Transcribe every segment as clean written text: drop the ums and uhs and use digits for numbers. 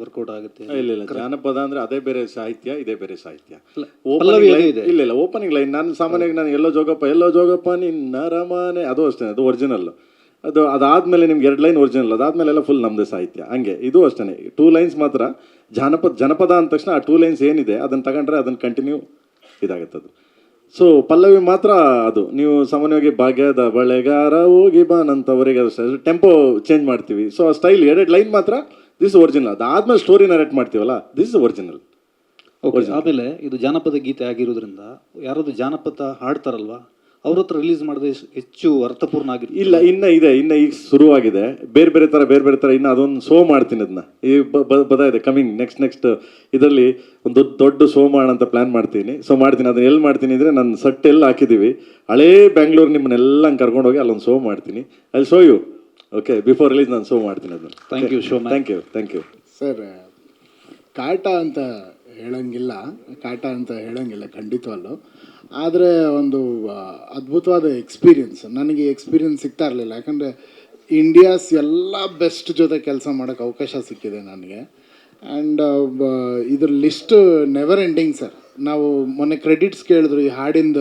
Workout ಆಗುತ್ತೆ. ಇಲ್ಲ ಇಲ್ಲ, ಜಾನಪದ ಅಂದ್ರೆ ಅದೇ ಬೇರೆ ಸಾಹಿತ್ಯ, ಇದೇ ಬೇರೆ ಸಾಹಿತ್ಯ. ಪಲ್ಲವಿ ಅದು ಇದೆ. ಇಲ್ಲ ಇಲ್ಲ, ಓಪನಿಂಗ್ ಲೈನ್ ನಾನು ಸಾಮಾನ್ಯವಾಗಿ ನಾನು ಎಲ್ಲೋ ಜೋಗಪ್ಪ ನಿನ್ನ ರಮನೆ, ಅದು ಅಷ್ಟೇ, ಅದು ಒರಿಜಿನಲ್. ಅದಾದ್ಮೇಲೆ ನಿಮ್ಗೆ 2 ಲೈನ್ ಒರಿಜಿನಲ್, ಅದಾದ್ಮೇಲೆ ಎಲ್ಲ ಫುಲ್ ನಮ್ದೇ ಸಾಹಿತ್ಯ. ಹಂಗೆ ಇದು ಅಷ್ಟೇ, 2 ಲೈನ್ಸ್ ಮಾತ್ರ ಜನಪದ ಅಂದ ತಕ್ಷಣ ಆ 2 ಲೈನ್ಸ್ ಏನಿದೆ ಅದನ್ನು ತಗೊಂಡ್ರೆ ಅದನ್ನು ಕಂಟಿನ್ಯೂ ಇದಾಗುತ್ತೆ ಅದು. ಸೊ ಪಲ್ಲವಿ ಮಾತ್ರ ಅದು ನೀವು ಸಾಮಾನ್ಯವಾಗಿ ಭಾಗ್ಯದ ಬಳೆಗಾರ ಹೋಗಿ ಬಾನಂತವರೆಗೆ ಟೆಂಪೋ ಚೇಂಜ್ ಮಾಡ್ತೀವಿ. ಸೊ ಆ ಸ್ಟೈಲ್ 2 ಲೈನ್ ಮಾತ್ರ ದಿಸ್ ಒರಿಜಿನಲ್. ಅದಾದ್ಮೇಲೆ ಸ್ಟೋರಿ ನರೇಟ್ ಮಾಡ್ತೀವಲ್ಲ, ದಿಸ್ ಇಸ್ ಒರಿಜಿನಲ್. ಆಮೇಲೆ ಇದು ಜಾನಪದ ಗೀತೆ ಆಗಿರೋದ್ರಿಂದ ಯಾರಾದ್ರು ಜಾನಪದ ಹಾಡ್ತಾರಲ್ವಾ, ಅವ್ರ ಹತ್ರ ರಿಲೀಸ್ ಮಾಡಿದ್ರೆ ಹೆಚ್ಚು ಅರ್ಥಪೂರ್ಣ ಆಗಿರುತ್ತೆ. ಇಲ್ಲ, ಇನ್ನ ಈಗ ಶುರುವಾಗಿದೆ, ಬೇರೆ ಬೇರೆ ತರ ಇನ್ನು ಅದೊಂದು ಶೋ ಮಾಡ್ತೀನಿ. ಅದನ್ನ ಈ ಇದೆ ಕಮಿಂಗ್ ನೆಕ್ಸ್ಟ್ ಇದರಲ್ಲಿ ಒಂದು ದೊಡ್ಡ ಶೋ ಮಾಡೋಂತ ಪ್ಲಾನ್ ಮಾಡ್ತೀನಿ. ಸೊ ಮಾಡ್ತೀನಿ, ಅದನ್ನ ಎಲ್ಲಿ ಮಾಡ್ತೀನಿ ಅಂದ್ರೆ ನನ್ನ ಸೆಟ್ ಎಲ್ಲ ಹಾಕಿದೀವಿ, ಹಳೇ ಬ್ಯಾಂಗ್ಳೂರ್, ನಿಮ್ಮನ್ನೆಲ್ಲ ಕರ್ಕೊಂಡೋಗಿ ಅಲ್ಲೊಂದು ಶೋ ಮಾಡ್ತೀನಿ. ಅಲ್ಲಿ show you okay before release ನಾನು ಶೋ ಮಾಡ್ತೀನಿ ಅದನ್ನ. Thank you sir. ಕಾಟ ಅಂತ ಹೇಳಂಗಿಲ್ಲ ಖಂಡಿತವಲ್ಲೂ. ಆದರೆ ಒಂದು ಅದ್ಭುತವಾದ ಎಕ್ಸ್ಪೀರಿಯನ್ಸ್, ನನಗೆ ಎಕ್ಸ್ಪೀರಿಯನ್ಸ್ ಸಿಗ್ತಾ ಇರಲಿಲ್ಲ. ಯಾಕಂದರೆ ಇಂಡಿಯಾಸ್ ಎಲ್ಲ ಬೆಸ್ಟ್ ಜೊತೆ ಕೆಲಸ ಮಾಡೋಕ್ಕೆ ಅವಕಾಶ ಸಿಕ್ಕಿದೆ ನನಗೆ. ಆ್ಯಂಡ್ ಇದ್ರ ಲಿಸ್ಟ್ ನೆವರ್ ಎಂಡಿಂಗ್ ಸರ್. ನಾವು ಮೊನ್ನೆ ಕ್ರೆಡಿಟ್ಸ್ ಕೇಳಿದ್ರು, ಈ ಹಾಡಿಂದ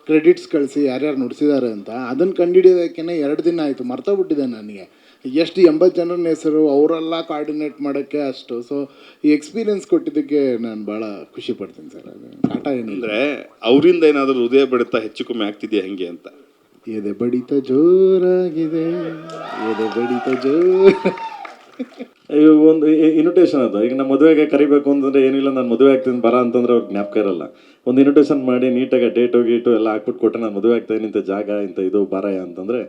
ಕ್ರೆಡಿಟ್ಸ್ ಕಳಿಸಿ ಯಾರ್ಯಾರು ನುಡಿಸಿದ್ದಾರೆ ಅಂತ. ಅದನ್ನು ಕಂಡುಹಿಡಿಯೋದಕ್ಕೇ 2 ದಿನ ಆಯಿತು, ಮರ್ತೋಗ್ಬಿಟ್ಟಿದೆ ನನಗೆ. ಎಷ್ಟು 80 ಜನರ ಹೆಸರು, ಅವರೆಲ್ಲ ಕೋಆರ್ಡಿನೇಟ್ ಮಾಡೋಕ್ಕೆ ಅಷ್ಟು. ಸೊ ಈ ಎಕ್ಸ್ಪೀರಿಯನ್ಸ್ ಕೊಟ್ಟಿದ್ದಕ್ಕೆ ನಾನು ಭಾಳ ಖುಷಿ ಪಡ್ತೀನಿ ಸರ್. ಅದು ಕಾಟ ಏನಿಲ್ಲ, ಅವರಿಂದ ಏನಾದರೂ ಹೃದಯ ಬಡಿತ ಹೆಚ್ಚು ಕಮ್ಮಿ ಆಗ್ತಿದೆಯಾ ಹೆಂಗೆ ಅಂತ? ಎದೆ ಬಡಿತ ಜೋರಾಗಿದೆ, ಎದೆ ಬಡಿತ ಜೋರ. ಒಂದು ಇನ್ವಿಟೇಷನ್ ಅದು. ಈಗ ನಮ್ಮ ಮದುವೆಗೆ ಕರಿಬೇಕು ಅಂತಂದ್ರೆ ಏನಿಲ್ಲ, ನಾನು ಮದುವೆ ಆಗ್ತೀನಿ ಬರ ಅಂತಂದ್ರೆ ಅವ್ರಿಗೆ ಜ್ಞಾಪಕ ಇರಲ್ಲ. ಒಂದು ಇನ್ವಿಟೇಷನ್ ಮಾಡಿ ನೀಟಾಗಿ ಡೇಟು ಗೀಟು ಎಲ್ಲ ಹಾಕ್ಬಿಟ್ಟು ಕೊಟ್ಟರೆ, ನಾನು ಮದುವೆ ಆಗ್ತಾಯಿನಿ ಇಂಥ ಜಾಗ ಇಂಥ ಇದು ಬಾರಯ ಅಂತಂದರೆ,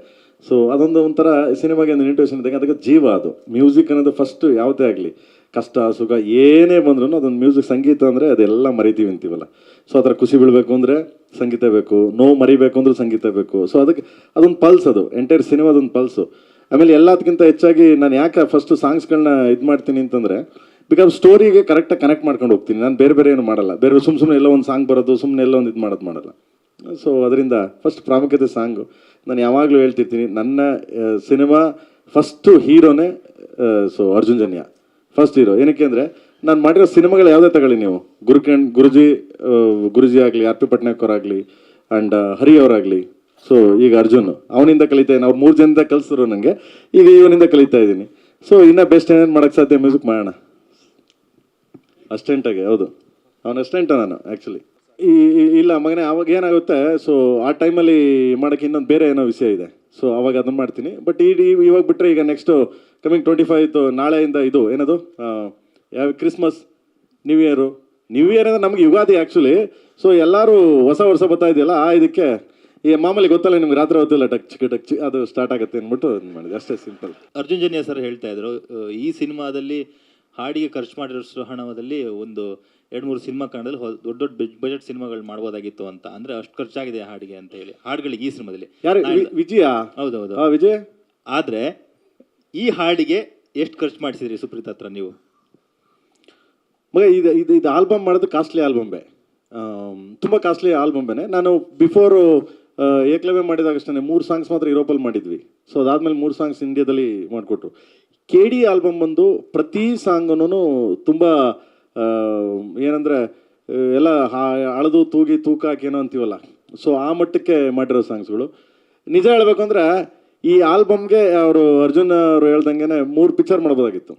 ಸೊ ಅದೊಂದು ಒಂಥರ ಸಿನಿಮಾಗೆ ಒಂದು ಇನ್ವಿಟೇಷನ್ ಇದ್ದಾಗ ಅದಕ್ಕೆ ಜೀವ. ಅದು ಮ್ಯೂಸಿಕ್ ಅನ್ನೋದು ಫಸ್ಟ್ ಯಾವುದೇ ಆಗಲಿ, ಕಷ್ಟ ಸುಖ ಏನೇ ಬಂದ್ರೂ ಅದೊಂದು ಮ್ಯೂಸಿಕ್, ಸಂಗೀತ ಅಂದರೆ ಅದೆಲ್ಲ ಮರಿತೀವಿ ಅಂತೀವಲ್ಲ. ಸೊ ಅದರ ಖುಷಿ ಬೀಳಬೇಕು ಅಂದರೆ ಸಂಗೀತ ಬೇಕು, ನೋವು ಮರಿಬೇಕು ಅಂದ್ರೂ ಸಂಗೀತ ಬೇಕು. ಸೊ ಅದಕ್ಕೆ ಅದೊಂದು ಪಲ್ಸ್, ಅದು ಎಂಟೈರ್ ಸಿನಿಮಾದೊಂದು ಪಲ್ಸು. ಆಮೇಲೆ ಎಲ್ಲದಕ್ಕಿಂತ ಹೆಚ್ಚಾಗಿ ನಾನು ಯಾಕೆ ಫಸ್ಟ್ ಸಾಂಗ್ಸ್ಗಳನ್ನ ಇದು ಮಾಡ್ತೀನಿ ಅಂತಂದರೆ, ಬಿಕಾಸ್ ಸ್ಟೋರಿಗೆ ಕರೆಕ್ಟಾಗಿ ಕನೆಕ್ಟ್ ಮಾಡ್ಕೊಂಡು ಹೋಗ್ತೀನಿ ನಾನು. ಬೇರೆ ಏನು ಮಾಡಲ್ಲ, ಬೇರೆ ಸುಮ್ಮನೆ ಎಲ್ಲ ಒಂದು ಸಾಂಗ್ ಬರೋದು, ಸುಮ್ಮನೆ ಎಲ್ಲ ಒಂದು ಇದು ಮಾಡಲ್ಲ. ಸೊ ಅದರಿಂದ ಫಸ್ಟ್ ಪ್ರಾಮುಖ್ಯತೆ ಸಾಂಗು. ನಾನು ಯಾವಾಗಲೂ ಹೇಳ್ತಿರ್ತೀನಿ, ನನ್ನ cinema first ಹೀರೋನೇ Arjun Janya first hero. ಏನಕ್ಕೆ ಅಂದರೆ ನಾನು ಮಾಡಿರೋ ಸಿನಿಮಾಗಳು ಯಾವುದೇ ತಗೊಳ್ಳಿ ನೀವು, ಗುರುಜಿ ಆಗಲಿ, ಆರ್ ಪಿ ಪಟ್ನಾಯಕ್ ಅವರಾಗಲಿ, ಆ್ಯಂಡ್ ಹರಿ ಅವರಾಗಲಿ. ಸೊ ಈಗ ಅರ್ಜುನ್, ಅವನಿಂದ ಕಲಿತಾ ಇದ್ದೀನಿ. ಅವ್ರು 3 ಜನದಿಂದ ಕಲಿಸಿದ್ರು ನನಗೆ, ಈಗ ಇವನಿಂದ ಕಲಿತಾ ಇದ್ದೀನಿ. ಸೊ ಇನ್ನೂ ಬೆಸ್ಟ್ ಏನೇನು ಮಾಡೋಕ್ಕೆ ಸಾಧ್ಯ, ಮ್ಯೂಸಿಕ್ ಮಾಡೋಣ ಅಸ್ಟೆಂಟಾಗಿ. ಹೌದು, ಅವನ ಅಸ್ಟೆಂಟ ನಾನು ಆ್ಯಕ್ಚುಲಿ. ಇಲ್ಲ ಮಗನೇ, ಅವಾಗ ಏನಾಗುತ್ತೆ, ಸೊ ಆ ಟೈಮಲ್ಲಿ ಮಾಡೋಕ್ಕೆ ಇನ್ನೊಂದು ಬೇರೆ ಏನೋ ವಿಷಯ ಇದೆ. ಸೊ ಅವಾಗ ಅದನ್ನು ಮಾಡ್ತೀನಿ. ಬಟ್ ಇವಾಗ ಬಿಟ್ಟರೆ ಈಗ ನೆಕ್ಸ್ಟು ಕಮಿಂಗ್ 25 ನಾಳೆಯಿಂದ ಇದು ಏನದು ಯಾವ ಕ್ರಿಸ್ಮಸ್, ನ್ಯೂ ಇಯರ್ ಅಂದರೆ ನಮಗೆ ಯುಗಾದಿ ಆ್ಯಕ್ಚುಲಿ. ಸೊ ಎಲ್ಲರೂ ಹೊಸ ವರ್ಷ ಬರ್ತಾ ಇದೆಯಲ್ಲ, ಇದಕ್ಕೆ ಈ ಮಾಮೂಲಿ ಗೊತ್ತಲ್ಲ ನಿಮ್ಗೆ, ರಾತ್ರಿ ಹೊತ್ತಿಲ್ಲ ಟಚ್ ಅದು ಸ್ಟಾರ್ಟ್ ಆಗುತ್ತೆ ಅಂದ್ಬಿಟ್ಟು ಮಾಡಿದೆ, ಅಷ್ಟೇ ಸಿಂಪಲ್. ಅರ್ಜುನ್ ಜನ್ಯ ಸರ್ ಹೇಳ್ತಾ ಇದ್ರು, ಈ ಸಿನಿಮಾದಲ್ಲಿ ಹಾಡಿಗೆ ಖರ್ಚು ಮಾಡಿರೋ ಹಣದಲ್ಲಿ ಒಂದು 2-3 ಸಿನಿಮಾ ಕನ್ನಡದಲ್ಲಿ ದೊಡ್ಡ ಬಜೆಟ್ ಸಿನಿಮಾಗಳು ಮಾಡ್ಬೋದಾಗಿತ್ತು ಅಂತ. ಅಂದ್ರೆ ಅಷ್ಟು ಖರ್ಚಾಗಿದೆ ಹಾಡಿಗೆ ಅಂತ ಹೇಳಿ, ಹಾಡುಗಳಿಗೆ ಈ ಸಿನಿಮಾದಲ್ಲಿ. ಯಾರು ವಿಜಯ? ಹೌದೌದು, ವಿಜಯ್. ಆದ್ರೆ ಈ ಹಾಡಿಗೆ ಎಷ್ಟು ಖರ್ಚು ಮಾಡಿಸಿದ್ರಿ ಸುಪ್ರೀತ್ ಹತ್ರ ನೀವು? ಮಗ ಇದು ಆಲ್ಬಮ್ ಮಾಡೋದು ಕಾಸ್ಟ್ಲಿ ಆಲ್ಬಂಬೆ, ತುಂಬ ಕಾಸ್ಟ್ಲಿ ಆಲ್ಬಂಬೇನೆ. ನಾನು ಬಿಫೋರು ಏಕಲವ್ಯ ಮಾಡಿದಾಗ ಅಷ್ಟೇ 3 ಸಾಂಗ್ಸ್ ಮಾತ್ರ ಯುರೋಪಲ್ಲಿ ಮಾಡಿದ್ವಿ. ಸೊ ಅದಾದ್ಮೇಲೆ 3 ಸಾಂಗ್ಸ್ ಇಂಡಿಯಾದಲ್ಲಿ ಮಾಡಿಕೊಟ್ರು. KD ಆಲ್ಬಮ್ ಬಂದು ಪ್ರತಿ ಸಾಂಗನ್ನು ತುಂಬ ಏನಂದರೆ ಎಲ್ಲ ಅಳದು ತೂಕ ಹಾಕೇನೋ ಅಂತೀವಲ್ಲ, ಸೊ ಆ ಮಟ್ಟಕ್ಕೆ ಮಾಡಿರೋ ಸಾಂಗ್ಸ್ಗಳು. ನಿಜ ಹೇಳಬೇಕು ಅಂದರೆ ಈ ಆಲ್ಬಮ್ಗೆ ಅವರು ಅರ್ಜುನ್ ಅವರು ಹೇಳ್ದಂಗೆ 3 ಪಿಕ್ಚರ್ ಮಾಡ್ಬೋದಾಗಿತ್ತು.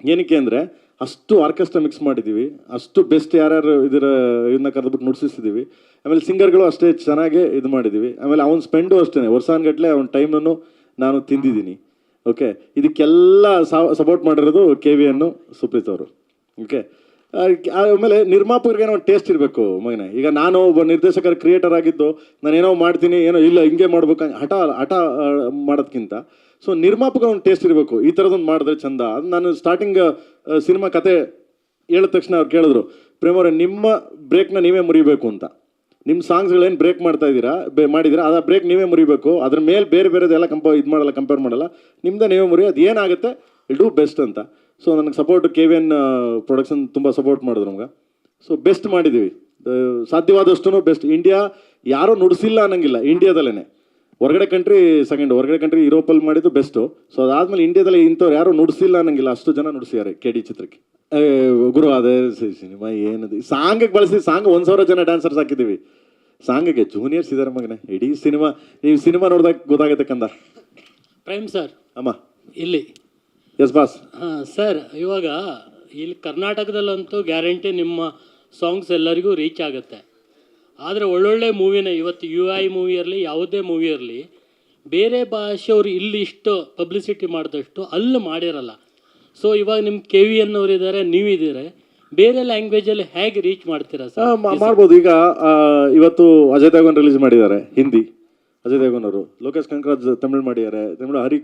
ಏನಕ್ಕೆ ಅಂದರೆ ಅಷ್ಟು ಆರ್ಕೆಸ್ಟ್ರಾ ಮಿಕ್ಸ್ ಮಾಡಿದ್ದೀವಿ, ಅಷ್ಟು ಬೆಸ್ಟ್ ಯಾರ್ಯಾರು ಇದನ್ನ ಕರೆದ್ಬಿಟ್ಟು ನುಡಿಸಿದ್ದೀವಿ. ಆಮೇಲೆ ಸಿಂಗರ್ಗಳು ಅಷ್ಟೇ ಚೆನ್ನಾಗಿ ಇದು ಮಾಡಿದ್ದೀವಿ. ಆಮೇಲೆ ಅವ್ನ ಸ್ಪೆಂಡು ಅಷ್ಟೇ, ವರ್ಷಾನ್ಗಟ್ಲೆ ಅವ್ನ ಟೈಮನ್ನು ನಾನು ತಿಂದಿದ್ದೀನಿ. ಓಕೆ, ಇದಕ್ಕೆಲ್ಲ ಸಪೋರ್ಟ್ ಮಾಡಿರೋದು KVN ಸುಪ್ರೀತ್ ಅವರು. ಓಕೆ, ಆಮೇಲೆ ನಿರ್ಮಾಪಕರಿಗೆ ಒಂದು ಟೇಸ್ಟ್ ಇರಬೇಕು ಮಗನೇ. ಈಗ ನಾನು ಒಬ್ಬ ನಿರ್ದೇಶಕರ ಕ್ರಿಯೇಟರ್ ಆಗಿದ್ದು ನಾನೇನೋ ಮಾಡ್ತೀನಿ, ಏನೋ ಇಲ್ಲ ಹಿಂಗೆ ಮಾಡ್ಬೇಕು ಹಠ ಮಾಡೋದಕ್ಕಿಂತ, ಸೊ ನಿರ್ಮಾಪಕ ಒಂದು ಟೇಸ್ಟ್ ಇರಬೇಕು, ಈ ಥರದೊಂದು ಮಾಡಿದ್ರೆ ಚಂದ. ಅದು ನಾನು ಸ್ಟಾರ್ಟಿಂಗ್ ಸಿನಿಮಾ ಕತೆ ಹೇಳಿದ ತಕ್ಷಣ ಅವ್ರು ಕೇಳಿದ್ರು, ಪ್ರೇಮವ್ರೆ ನಿಮ್ಮ ಬ್ರೇಕ್ನ ನೀವೇ ಮುರಿಬೇಕು ಅಂತ. ನಿಮ್ಮ ಸಾಂಗ್ಸ್ಗಳೇನು ಬ್ರೇಕ್ ಮಾಡಿದ್ದೀರಾ, ಅದು ಬ್ರೇಕ್ ನೀವೇ ಮುರಿಬೇಕು. ಅದ್ರ ಮೇಲೆ ಬೇರೆದೆಲ್ಲ ಕಂಪೇರ್ ಮಾಡಲ್ಲ, ನಿಮ್ಮದೇ ನೀವೇ ಮುರಿ, ಅದು ಏನಾಗುತ್ತೆ ವಿಲ್ ಡೂ ಬೆಸ್ಟ್ ಅಂತ. ಸೊ ನನಗೆ ಸಪೋರ್ಟ್ KVN ಪ್ರೊಡಕ್ಷನ್ ತುಂಬ ಸಪೋರ್ಟ್ ಮಾಡಿದ್ರು ನಮ್ಗೆ. ಸೊ ಬೆಸ್ಟ್ ಮಾಡಿದ್ದೀವಿ, ಸಾಧ್ಯವಾದಷ್ಟು ಬೆಸ್ಟ್. ಇಂಡಿಯಾ ಯಾರೂ ನುಡಿಸಿಲ್ಲ ಅನ್ನಂಗಿಲ್ಲ, ಇಂಡಿಯಾದಲ್ಲೇ ಹೊರಗಡೆ ಕಂಟ್ರಿ ಸೆಕೆಂಡ್, ಹೊರಗಡೆ ಕಂಟ್ರಿ ಯುರೋಪಲ್ಲಿ ಮಾಡಿದ್ದು ಬೆಸ್ಟು. ಸೊ ಅದಾದ್ಮೇಲೆ ಇಂಡಿಯಾದಲ್ಲಿ ಇಂಥವ್ರು ಯಾರು ನುಡಿಸಿಲ್ಲ ಅನ್ನಂಗಿಲ್ಲ, ಅಷ್ಟು ಜನ ನುಡಿಸಿದ್ದಾರೆ KD ಚಿತ್ರಕ್ಕೆ. ಗುರು ಅದೇ ಸಿನಿಮಾ ಏನದು, ಸಾಂಗಿಗೆ ಬಳಸಿ ಸಾಂಗ್ 1,000 ಜನ ಡ್ಯಾನ್ಸರ್ಸ್ ಹಾಕಿದ್ದೀವಿ ಸಾಂಗಿಗೆ, ಜೂನಿಯರ್ಸ್ ಇದ್ದಾರೆ ಮಗನೇ. ಇಡೀ ಸಿನಿಮಾ ನೀವು ಸಿನಿಮಾ ನೋಡಿದಾಗ ಗೊತ್ತಾಗುತ್ತೆ ಕಂದ. ಪ್ರೈಮ್ ಸರ್ ಅಮ್ಮ ಇಲ್ಲಿ ಎಸ್ ಬಾಸ್. ಹಾಂ ಸರ್, ಇವಾಗ ಇಲ್ಲಿ ಕರ್ನಾಟಕದಲ್ಲಂತೂ ಗ್ಯಾರಂಟಿ ನಿಮ್ಮ ಸಾಂಗ್ಸ್ ಎಲ್ಲರಿಗೂ ರೀಚ್ ಆಗುತ್ತೆ. ಆದರೆ ಒಳ್ಳೊಳ್ಳೆ ಮೂವಿನ ಇವತ್ತು UI ಮೂವಿ ಇರಲಿ, ಯಾವುದೇ ಮೂವಿ ಇರಲಿ, ಬೇರೆ ಭಾಷೆಯವರು ಇಲ್ಲಿ ಇಷ್ಟು ಪಬ್ಲಿಸಿಟಿ ಮಾಡಿದಷ್ಟು ಅಲ್ಲಿ ಮಾಡಿರಲ್ಲ. ಸೊ ಇವಾಗ ನಿಮ್ಮ KVN ಅವ್ರು ಇದ್ದಾರೆ, ನೀವಿದ್ದೀರಿ, ಬೇರೆ ಲ್ಯಾಂಗ್ವೇಜಲ್ಲಿ ಹೇಗೆ ರೀಚ್ ಮಾಡ್ತೀರಾ ಸರ್? ಮಾಡ್ಬೋದು. ಈಗ ಇವತ್ತು ಅಜಯ್ ದೇವಗನ್ ರಿಲೀಸ್ ಮಾಡಿದ್ದಾರೆ ಹಿಂದಿ, ಅಜಯ್ ದೇವಗನ್ ಅವರು. ಲೋಕೇಶ್ ಕಂಕರಾಜ್ ತಮಿಳ್ ಮಾಡಿದ್ದಾರೆ, ತಮಿಳು ಹರಿ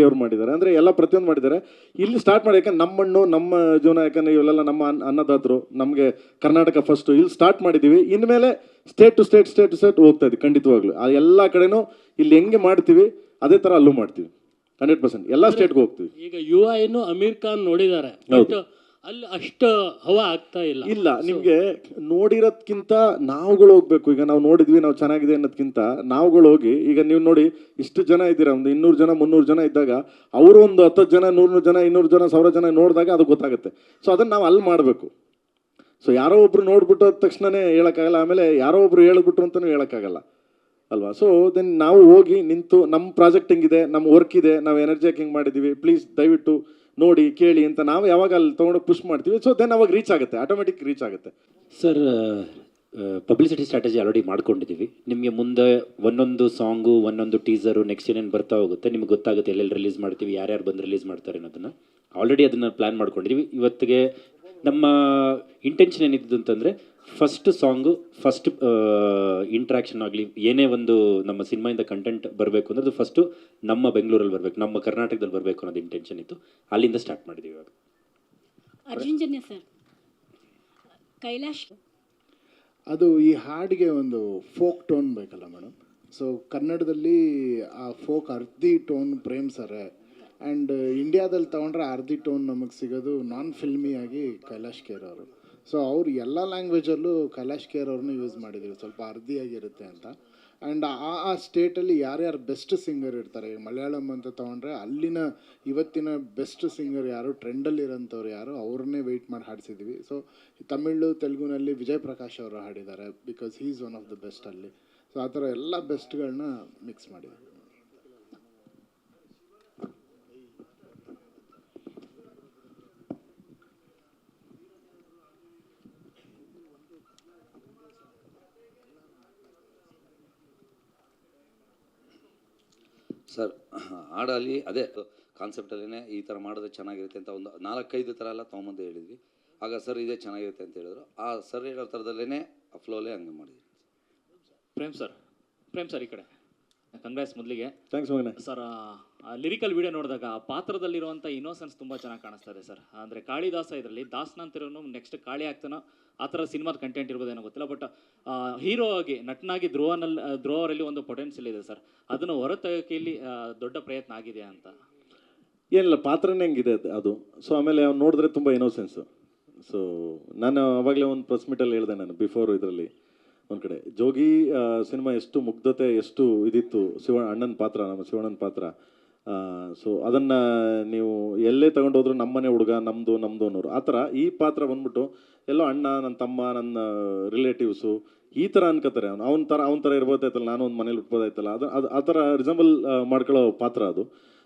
ಅವ್ರು ಮಾಡಿದ್ದಾರೆ. ಅಂದರೆ ಎಲ್ಲ ಪ್ರತಿಯೊಂದು ಮಾಡಿದ್ದಾರೆ. ಇಲ್ಲಿ ಸ್ಟಾರ್ಟ್ ಮಾಡಿ, ಯಾಕಂದ್ರೆ ನಮ್ಮ ಮಣ್ಣು ನಮ್ಮ ಜೀವನ, ಯಾಕಂದ್ರೆ ಇವೆಲ್ಲ ನಮ್ಮ ಅನ್ನದಾತರು, ನಮಗೆ ಕರ್ನಾಟಕ ಫಸ್ಟು, ಇಲ್ಲಿ ಸ್ಟಾರ್ಟ್ ಮಾಡಿದ್ದೀವಿ. ಇನ್ಮೇಲೆ ಸ್ಟೇಟ್ ಟು ಸ್ಟೇಟ್ ಹೋಗ್ತಾ ಇದ್ದೀವಿ ಖಂಡಿತವಾಗ್ಲೂ. ಆ ಎಲ್ಲ ಕಡೆನೂ ಇಲ್ಲಿ ಹೆಂಗೆ ಮಾಡ್ತೀವಿ ಅದೇ ಥರ ಅಲ್ಲೂ ಮಾಡ್ತೀವಿ 100%. ಎಲ್ಲ ಸ್ಟೇಟ್ಗೆ ಹೋಗ್ತೀವಿ. ಈಗ UI ಅಮೀರ್ ಖಾನ್ ನೋಡಿದ್ದಾರೆ, ಬಟ್ ಅಲ್ಲಿ ಅಷ್ಟು ಹವಾ ಆಗ್ತಾ ಇಲ್ಲ. ಇಲ್ಲ, ನಿಮಗೆ ನೋಡಿರೋದ್ಕಿಂತ ನಾವುಗಳು ಹೋಗ್ಬೇಕು. ಈಗ ನಾವು ನೋಡಿದ್ವಿ, ನಾವು ಚೆನ್ನಾಗಿದೆ ಅನ್ನೋದ್ಕಿಂತ ನಾವುಗಳು ಹೋಗಿ, ಈಗ ನೀವು ನೋಡಿ ಇಷ್ಟು ಜನ ಇದ್ದೀರಾ, ಒಂದು 200 ಜನ 300 ಜನ ಇದ್ದಾಗ ಅವರು ಒಂದು 10 ಜನ 100 ಜನ 200 ಜನ 1000 ಜನ ನೋಡಿದಾಗ ಅದು ಗೊತ್ತಾಗುತ್ತೆ. ಸೊ ಅದನ್ನು ನಾವು ಅಲ್ಲಿ ಮಾಡಬೇಕು. ಸೊ ಯಾರೋ ಒಬ್ರು ನೋಡ್ಬಿಟ್ಟು ತಕ್ಷಣನೇ ಹೇಳೋಕ್ಕಾಗಲ್ಲ, ಆಮೇಲೆ ಯಾರೋ ಒಬ್ರು ಹೇಳ್ಬಿಟ್ರು ಅಂತಲೂ ಹೇಳೋಕ್ಕಾಗಲ್ಲ ಅಲ್ವಾ. ಸೊ ದೆನ್ ನಾವು ಹೋಗಿ ನಿಂತು ನಮ್ಮ ಪ್ರಾಜೆಕ್ಟ್ ಹಿಂಗಿದೆ, ನಮ್ಮ ವರ್ಕ್ ಇದೆ, ನಾವು ಎನರ್ಜಿ ಹಿಂಗೆ ಮಾಡಿದ್ದೀವಿ, ಪ್ಲೀಸ್ ದಯವಿಟ್ಟು ನೋಡಿ ಕೇಳಿ ಅಂತ ನಾವು ಯಾವಾಗ ಅಲ್ಲಿ ತೊಗೊಂಡು ಪುಷ್ ಮಾಡ್ತೀವಿ. ಸೊ ದೆನ್ ಅವಾಗ ರೀಚ್ ಆಗುತ್ತೆ, ಆಟೋಮೆಟಿಕ್ ರೀಚ್ ಆಗುತ್ತೆ. ಸರ್, ಪಬ್ಲಿಸಿಟಿ ಸ್ಟ್ರಾಟಜಿ ಆಲ್ರೆಡಿ ಮಾಡ್ಕೊಂಡಿದ್ದೀವಿ. ನಿಮಗೆ ಮುಂದೆ ಒಂದೊಂದು ಸಾಂಗು, ಒಂದೊಂದು ಟೀಸರು ನೆಕ್ಸ್ಟ್ ಏನೇನು ಬರ್ತಾ ಹೋಗುತ್ತೆ, ನಿಮ್ಗೆ ಗೊತ್ತಾಗುತ್ತೆ ಎಲ್ಲೆಲ್ಲಿ ರಿಲೀಸ್ ಮಾಡ್ತೀವಿ, ಯಾರ್ಯಾರು ಬಂದು ರಿಲೀಸ್ ಮಾಡ್ತಾರೆ ಅನ್ನೋದನ್ನು ಆಲ್ರೆಡಿ ಅದನ್ನು ಪ್ಲ್ಯಾನ್ ಮಾಡ್ಕೊಂಡಿದ್ದೀವಿ. ಇವತ್ತಿಗೆ ನಮ್ಮ ಇಂಟೆನ್ಷನ್ ಏನಿದ್ದು ಅಂತಂದರೆ, ಫಸ್ಟ್ ಸಾಂಗು, ಫಸ್ಟ್ ಇಂಟ್ರ್ಯಾಕ್ಷನ್ ಆಗಲಿ, ಏನೇ ಒಂದು ನಮ್ಮ ಸಿನಿಮಾಯಿಂದ ಕಂಟೆಂಟ್ ಬರಬೇಕು ಅಂದರೆ ಅದು ಫಸ್ಟು ನಮ್ಮ ಬೆಂಗಳೂರಲ್ಲಿ ಬರಬೇಕು, ನಮ್ಮ ಕರ್ನಾಟಕದಲ್ಲಿ ಬರಬೇಕು ಅನ್ನೋದು ಇಂಟೆನ್ಷನ್ ಇತ್ತು. ಅಲ್ಲಿಂದ ಸ್ಟಾರ್ಟ್ ಮಾಡಿದ್ದೀವಿ ಇವಾಗ. ಅರ್ಜುನ್ ಜನ್ಯ ಸರ್, ಕೈಲಾಶ್, ಅದು ಈ ಹಾಡಿಗೆ ಒಂದು ಫೋಕ್ ಟೋನ್ ಬೇಕಲ್ಲ ಮೇಡಮ್. ಸೊ ಕನ್ನಡದಲ್ಲಿ ಆ ಫೋಕ್ ಅರ್ಧಿ ಟೋನ್ ಪ್ರೇಮ್ ಸರ್, ಆ್ಯಂಡ್ ಇಂಡಿಯಾದಲ್ಲಿ ತೊಗೊಂಡ್ರೆ ಅರ್ಧಿ ಟೋನ್ ನಮಗೆ ಸಿಗೋದು ನಾನ್ ಫಿಲ್ಮಿಯಾಗಿ ಕೈಲಾಶ್ ಖೇರ್ ಅವರು. ಸೊ ಅವ್ರು ಎಲ್ಲ ಲ್ಯಾಂಗ್ವೇಜಲ್ಲೂ ಕೈಲಾಶ್ ಖೇರ್ ಅವ್ರನ್ನ ಯೂಸ್ ಮಾಡಿದ್ದೀವಿ, ಸ್ವಲ್ಪ ಅರ್ಧಿಯಾಗಿರುತ್ತೆ ಅಂತ. ಆ್ಯಂಡ್ ಆ ಸ್ಟೇಟಲ್ಲಿ ಯಾರ್ಯಾರು ಬೆಸ್ಟ್ ಸಿಂಗರ್ ಇರ್ತಾರೆ, ಮಲಯಾಳಂ ಅಂತ ತೊಗೊಂಡ್ರೆ ಅಲ್ಲಿನ ಇವತ್ತಿನ ಬೆಸ್ಟ್ ಸಿಂಗರ್ ಯಾರು, ಟ್ರೆಂಡಲ್ಲಿರೋಂಥವ್ರು ಯಾರು, ಅವ್ರನ್ನೇ ವೆಯ್ಟ್ ಮಾಡಿ ಹಾಡಿಸಿದ್ದೀವಿ. ಸೊ ತಮಿಳು ತೆಲುಗುನಲ್ಲಿ ವಿಜಯ್ ಪ್ರಕಾಶ್ ಅವರು ಹಾಡಿದ್ದಾರೆ, because he is one of the best ಅಲ್ಲಿ. ಸೊ ಆ ಥರ ಎಲ್ಲ ಬೆಸ್ಟ್ಗಳನ್ನ ಮಿಕ್ಸ್ ಮಾಡಿದ್ದೀವಿ. ಸರ್, ಹಾಡಲ್ಲಿ ಅದೇ ಕಾನ್ಸೆಪ್ಟಲ್ಲೇ ಈ ಥರ ಮಾಡಿದ್ರೆ ಚೆನ್ನಾಗಿರುತ್ತೆ ಅಂತ ಒಂದು 4-5 ಥರ ಎಲ್ಲ ತೊಗೊಂಬಂದು ಹೇಳಿದ್ವಿ. ಆಗ ಸರ್ ಇದೇ ಚೆನ್ನಾಗಿರುತ್ತೆ ಅಂತ ಹೇಳಿದ್ರು. ಆ ಸರ್ ಹೇಳೋ ಥರದಲ್ಲೇ ಆ ಫ್ಲೋಲೇ ಹಂಗೆ ಮಾಡಿದ್ವಿ. ಪ್ರೇಮ್ ಸರ್ ಈ ಕಡೆ ಕಂಗ್ರಾಟ್ಸ್ ಮೊದಲಿಗೆ. ಥ್ಯಾಂಕ್ಸ್ ಮಗನೇ. ಸರ್, ಲಿರಿಕಲ್ ವಿಡಿಯೋ ನೋಡಿದಾಗ ಆ ಪಾತ್ರದಲ್ಲಿರುವಂಥ ಇನ್ನೋಸೆನ್ಸ್ ತುಂಬ ಚೆನ್ನಾಗಿ ಕಾಣಿಸ್ತಾ ಇದೆ ಸರ್. ಅಂದರೆ ಕಾಳಿದಾಸ ಇದರಲ್ಲಿ ದಾಸನ ಅಂತಿರೋನು ನೆಕ್ಸ್ಟ್ ಕಾಳಿ ಆಗ್ತಾನೋ ಆ ಥರ ಸಿನಿಮಾದ ಕಂಟೆಂಟ್ ಇರ್ಬೋದೇನೋ ಗೊತ್ತಿಲ್ಲ. ಬಟ್ ಹೀರೋ ಆಗಿ ನಟನಾಗಿ ಧ್ರುವರಲ್ಲಿ ಒಂದು ಪೊಟೆನ್ಷಿಯಲ್ ಇದೆ ಸರ್. ಅದನ್ನು ಹೊರತೆಗೆಯಲ್ಲಿ ದೊಡ್ಡ ಪ್ರಯತ್ನ ಆಗಿದೆ ಅಂತ. ಏನಿಲ್ಲ, ಪಾತ್ರನೇ ಹೆಂಗಿದೆ ಅದು. ಸೊ ಆಮೇಲೆ ಅವ್ನು ನೋಡಿದ್ರೆ ತುಂಬ ಇನ್ನೋಸೆನ್ಸು. ಸೊ ನಾನು ಅವಾಗಲೇ ಒಂದು ಪ್ರೆಸ್ ಮೀಟಲ್ಲಿ ಹೇಳಿದೆ, ನಾನು ಬಿಫೋರ್ ಇದರಲ್ಲಿ ಒಂದು ಕಡೆ ಜೋಗಿ ಸಿನಿಮಾ ಎಷ್ಟು ಮುಗ್ಧತೆ, ಎಷ್ಟು ಇದಿತ್ತು ಅಣ್ಣನ ಪಾತ್ರ, ನಮ್ಮ ಶಿವಣ್ಣನ ಪಾತ್ರ. ಸೊ ಅದನ್ನು ನೀವು ಎಲ್ಲೇ ತಗೊಂಡೋದ್ರು ನಮ್ಮನೆ ಹುಡುಗ, ನಮ್ಮದು ಅನ್ನೋರು ಆ ಥರ. ಈ ಪಾತ್ರ ಬಂದ್ಬಿಟ್ಟು ಎಲ್ಲೋ ಅಣ್ಣ, ನನ್ನ ತಮ್ಮ, ನನ್ನ ರಿಲೇಟಿವ್ಸು ಈ ಥರ ಅನ್ಕೋತಾರೆ. ಅವನ ಥರ ಇರ್ಬೋದಾಯ್ತಲ್ಲ, ನಾನು ಒಂದು ಮನೇಲಿ ಉಟ್ಬೋದಾಯ್ತಲ್ಲ, ಅದು ಆ ಥರ ರಿಸಂಬಲ್ ಮಾಡ್ಕೊಳ್ಳೋ ಪಾತ್ರ. ಅದು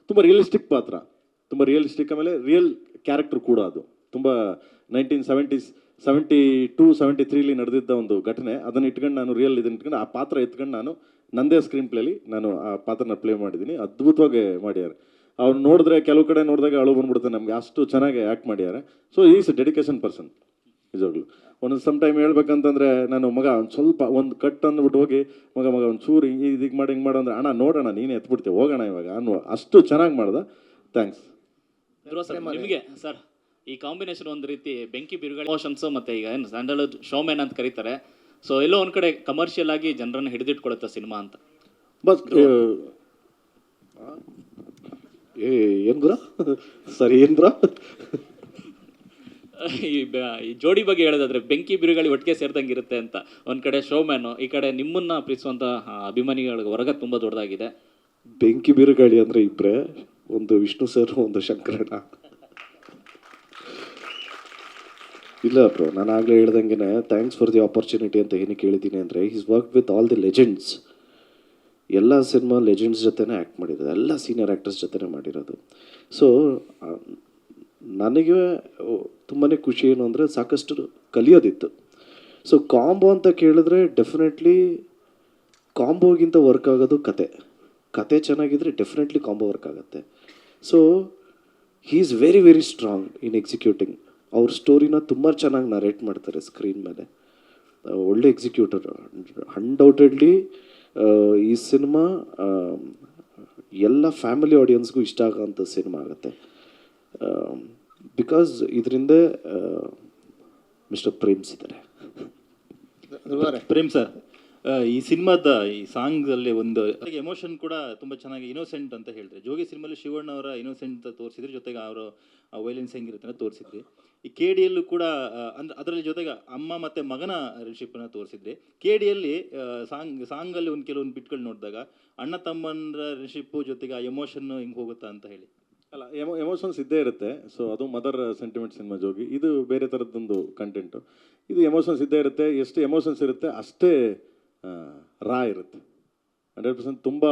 ತುಂಬ ರಿಯಲಿಸ್ಟಿಕ್ ಪಾತ್ರ, ತುಂಬ ರಿಯಲಿಸ್ಟಿಕ್. ಆಮೇಲೆ ರಿಯಲ್ ಕ್ಯಾರೆಕ್ಟರ್ ಕೂಡ ಅದು. ತುಂಬ 1972-73 ನಡೆದಿದ್ದ ಒಂದು ಘಟನೆ. ಅದನ್ನು ಇಟ್ಕೊಂಡು ನಾನು ಇದನ್ನು ಇಟ್ಕೊಂಡು ಆ ಪಾತ್ರ ಎತ್ಕೊಂಡು ನಾನು ನಂದೇ ಸ್ಕ್ರೀನ್ ಪ್ಲೇಲಿ ನಾನು ಆ ಪಾತ್ರನ ಪ್ಲೇ ಮಾಡಿದ್ದೀನಿ. ಅದ್ಭುತವಾಗಿ ಮಾಡ್ಯಾರೆ. ಅವ್ರು ನೋಡಿದ್ರೆ ಕೆಲವು ಕಡೆ ನೋಡಿದಾಗ ಅಳು ಬಂದ್ಬಿಡುತ್ತೆ ನಮಗೆ, ಅಷ್ಟು ಚೆನ್ನಾಗಿ ಆ್ಯಕ್ಟ್ ಮಾಡ್ಯಾರೆ. ಸೊ ಈಸ್ ಡೆಡಿಕೇಶನ್ ಪರ್ಸನ್ ನಿಜವಾಗ್ಲು. ಒಂದೊಂದು ಸಮ್ ಟೈಮ್ ಹೇಳ್ಬೇಕಂತಂದರೆ ನಾನು ಮಗ ಒಂದು ಸ್ವಲ್ಪ ಒಂದು ಕಟ್ ಅಂದ್ಬಿಟ್ಟು ಹೋಗಿ ಮಗ ಒಂದು ಚೂರು ಹಿಂಗೆ ಮಾಡಿ ಹಿಂಗೆ ಮಾಡೋ ಅಂದರೆ ಅಣ್ಣ ನೋಡೋಣ ನೀನೇ ಎತ್ಬಿಡ್ತೀವಿ ಹೋಗೋಣ ಇವಾಗ ಅನ್ನುವ ಅಷ್ಟು ಚೆನ್ನಾಗಿ ಮಾಡ್ದೆ. ಥ್ಯಾಂಕ್ಸ್. ನಿಮಗೆ ಸರ್ ಈ ಕಾಂಬಿನೇಷನ್ ಒಂದು ರೀತಿ ಬೆಂಕಿ ಬಿರುಗಾಳಿ ಎಮೋಷನ್ಸು ಮತ್ತು ಈಗ ಏನು ಸ್ಯಾಂಡಲ್ವುಡ್ ಶೋಮ್ಯಾನ್ ಅಂತ ಕರೀತಾರೆ. ಸೊ ಎಲ್ಲೋ ಒಂದು ಕಡೆ ಕಮರ್ಷಿಯಲ್ ಆಗಿ ಜನರನ್ನು ಹಿಡಿದಿಟ್ಕೊಳುತ್ತೆ ಸಿನಿಮಾ ಅಂತ. ಬಸ್ ಏನು ಬ್ರೋ ಸರಿ ಏನು ಬ್ರೋ ಈ ಜೋಡಿ ಬಗ್ಗೆ ಹೇಳೋದಾದ್ರೆ ಬೆಂಕಿ ಬಿರುಗಾಳಿ ಒಟ್ಟಿಗೆ ಸೇರ್ದಂಗೆ ಇರುತ್ತೆ ಅಂತ. ಒಂದು ಕಡೆ ಶೋಮ್ಯಾನು, ಈ ಕಡೆ ನಿಮ್ಮನ್ನ ಪ್ರೀತಿಸುವಂಥ ಅಭಿಮಾನಿಗಳ ವರ್ಗ ತುಂಬ ದೊಡ್ಡದಾಗಿದೆ. ಬೆಂಕಿ ಬಿರುಗಾಳಿ ಅಂದರೆ ಇಬ್ಬರೇ, ಒಂದು ವಿಷ್ಣು ಸರ್, ಒಂದು ಶಂಕರಣ್ಣ. ಇಲ್ಲ ಬ್ರೋ, ನಾನು ಆಗಲೇ ಹೇಳ್ದಂಗೆ ಥ್ಯಾಂಕ್ಸ್ ಫಾರ್ ದಿ ಆಪರ್ಚುನಿಟಿ ಅಂತ ಏನಕ್ಕೆ ಹೇಳಿದ್ದೀನಿ ಅಂದರೆ, is work with all the legends. ಎಲ್ಲ ಸಿನಿಮಾ ಲೆಜೆಂಡ್ಸ್ ಜೊತೆನೇ ಆ್ಯಕ್ಟ್ ಮಾಡಿರೋದು, ಎಲ್ಲ ಸೀನಿಯರ್ ಆ್ಯಕ್ಟರ್ಸ್ ಜೊತೆನೇ ಮಾಡಿರೋದು. ಸೊ ನನಗೆ ತುಂಬಾ ಖುಷಿ ಏನು ಅಂದರೆ ಸಾಕಷ್ಟು ಕಲಿಯೋದಿತ್ತು. ಸೊ ಕಾಂಬೋ ಅಂತ ಕೇಳಿದ್ರೆ ಡೆಫಿನೆಟ್ಲಿ ಕಾಂಬೋಗಿಂತ ವರ್ಕ್ ಆಗೋದು ಕತೆ ಚೆನ್ನಾಗಿದ್ರೆ ಡೆಫಿನೆಟ್ಲಿ ಕಾಂಬೋ ವರ್ಕ್ ಆಗುತ್ತೆ. So he is very very strong in executing. ಅವ್ರ ಸ್ಟೋರಿನ ತುಂಬ ಚೆನ್ನಾಗಿ ನರೇಟ್ ಮಾಡ್ತಾರೆ ಸ್ಕ್ರೀನ್ ಮೇಲೆ. ಒಳ್ಳೆ ಎಕ್ಸಿಕ್ಯೂಟರ್. ಅನ್ಡೌಟೆಡ್ಲಿ ಈ ಸಿನಿಮಾ ಎಲ್ಲ ಫ್ಯಾಮಿಲಿ ಆಡಿಯನ್ಸ್ಗೂ ಇಷ್ಟ ಆಗೋಂಥ ಸಿನಿಮಾ ಆಗುತ್ತೆ. ಬಿಕಾಸ್ ಇದರಿಂದ ಮಿಸ್ಟರ್ ಪ್ರೇಮ್ಸ್ ಇದ್ದಾರೆ. ಪ್ರೇಮ್ ಸರ್, ಈ ಸಿನಿಮಾದ ಈ ಸಾಂಗ್ಸಲ್ಲಿ ಒಂದು ಎಮೋಷನ್ ಕೂಡ ತುಂಬ ಚೆನ್ನಾಗಿ ಇನೋಸೆಂಟ್ ಅಂತ ಹೇಳ್ತಾರೆ. ಜೋಗಿ ಸಿನಿಮಾಲಿ ಶಿವಣ್ಣ ಅವರ ಇನೋಸೆಂಟ್ ತೋರಿಸಿದ್ರಿ, ಜೊತೆಗೆ ಅವರು ವೈಲೆನ್ಸ್ ಹೆಂಗಿರುತ್ತೆ ಅಂತ ತೋರಿಸಿದ್ರಿ. ಈ ಕೆ ಡಿಯಲ್ಲೂ ಕೂಡ ಅಂದ್ರೆ ಅದರಲ್ಲಿ ಜೊತೆಗೆ ಅಮ್ಮ ಮತ್ತು ಮಗನ ರಿಲೇಶನ್ಶಿಪ್ಪನ್ನು ತೋರಿಸಿದ್ರಿ. ಕೆ ಡಿಯಲ್ಲಿ ಸಾಂಗಲ್ಲಿ ಒಂದು ಕೆಲವೊಂದು ಬಿಟ್ಗಳು ನೋಡಿದಾಗ ಅಣ್ಣ ತಮ್ಮನ ರಿಲೇಶನ್ಶಿಪ್ಪು ಜೊತೆಗೆ ಆ ಎಮೋಷನ್ನು ಹಿಂಗೆ ಹೋಗುತ್ತಾ ಅಂತ ಹೇಳಿ. ಅಲ್ಲ, ಎಮೋಷನ್ಸ್ ಇದ್ದೇ ಇರುತ್ತೆ. ಸೊ ಅದು ಮದರ್ ಸೆಂಟಿಮೆಂಟ್ ಸಿನಿಮಾ ಜೋಗಿ, ಇದು ಬೇರೆ ಥರದ್ದೊಂದು ಕಂಟೆಂಟು. ಇದು ಎಮೋಷನ್ಸ್ ಇದ್ದೇ ಇರುತ್ತೆ. ಎಷ್ಟು ಎಮೋಷನ್ಸ್ ಇರುತ್ತೆ ಅಷ್ಟೇ ರಾ ಇರುತ್ತೆ. 100% ತುಂಬ